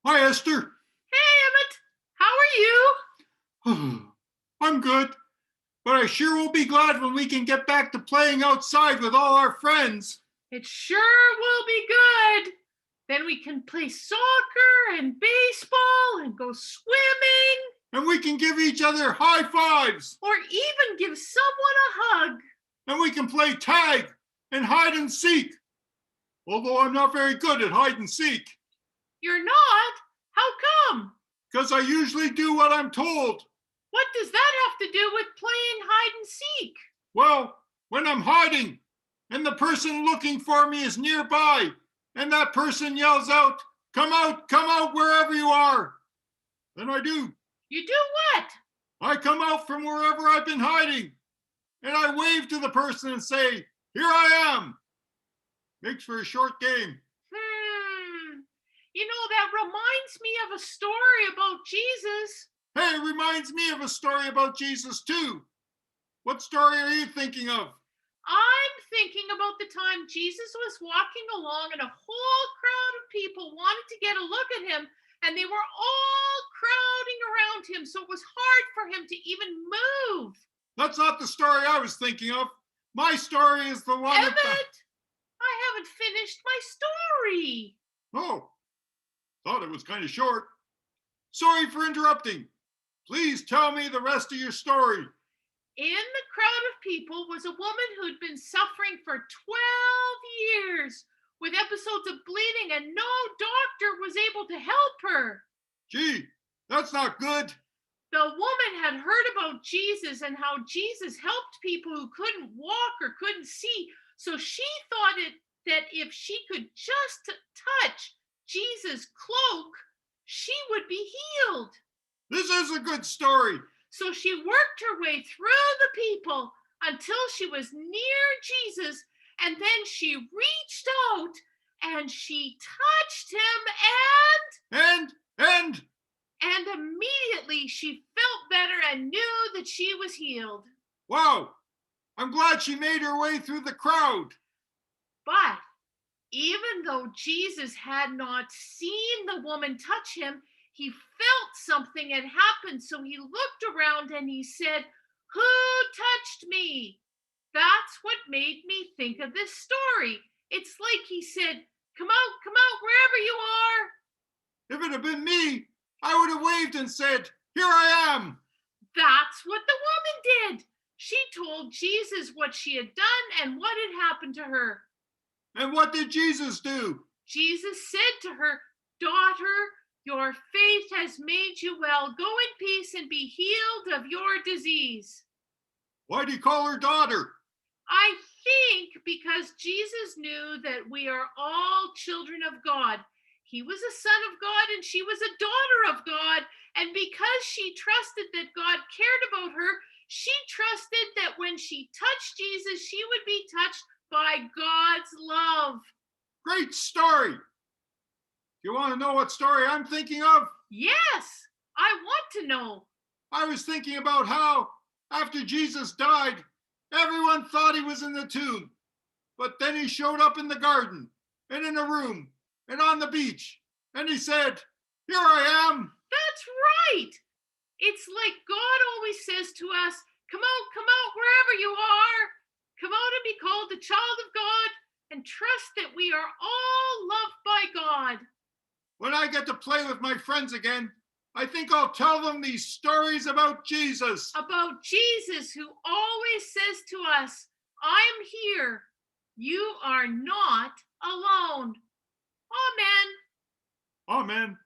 Hi, Esther. Hey, Emmett. How are you? I'm good, but I sure will be glad when we can get back to playing outside with all our friends. It sure will be good. Then we can play soccer and baseball and go swimming. And we can give each other high fives. Or even give someone a hug. And we can play tag and hide and seek. Although I'm not very good at hide and seek. You're not? How come? Because I usually do what I'm told. What does that have to do with playing hide and seek? Well, when I'm hiding and the person looking for me is nearby and that person yells out, come out wherever you are, then I do. You do what? I come out from wherever I've been hiding and I wave to the person and say, here I am. Makes for a short game. You know, that reminds me of a story about Jesus. Hey, it reminds me of a story about Jesus too. What story are you thinking of? I'm thinking about the time Jesus was walking along and a whole crowd of people wanted to get a look at him, and they were all crowding around him, so it was hard for him to even move. That's not the story I was thinking of. My story is the one Emmett, I haven't finished my story. Oh, thought it was kind of short. Sorry for interrupting. Please tell me the rest of your story. In the crowd of people was a woman who'd been suffering for 12 years with episodes of bleeding, and no doctor was able to help her. Gee, that's not good. The woman had heard about Jesus and how Jesus helped people who couldn't walk or couldn't see, so she thought that if she could just touch Jesus' cloak, she would be healed. This is a good story. So she worked her way through the people until she was near Jesus, and then she reached out and she touched him and immediately she felt better and knew that she was healed. Wow, I'm glad she made her way through the crowd. But even though Jesus had not seen the woman touch him, he felt something had happened, so he looked around and he said, "Who touched me?" That's what made me think of this story. It's like he said, come out, wherever you are. If it had been me, I would have waved and said, here I am. That's what the woman did. She told Jesus what she had done and what had happened to her. And what did Jesus do? Jesus said to her, "Daughter, your faith has made you well. Go in peace and be healed of your disease." Why'd he call her daughter? I think because Jesus knew that we are all children of God. He was a son of God and she was a daughter of God. And because she trusted that God cared about her, she trusted that when she touched Jesus, she would be touched by God's love. Great story. You want to know what story I'm thinking of? Yes, I want to know. I was thinking about how, after Jesus died, everyone thought he was in the tomb. But then he showed up in the garden, and in a room, and on the beach. And he said, here I am. That's right. It's like God always says to us, come out wherever you are. Come out and be called a child of God, and trust that we are all loved by God. When I get to play with my friends again, I think I'll tell them these stories about Jesus. About Jesus, who always says to us, I am here. You are not alone. Amen. Amen.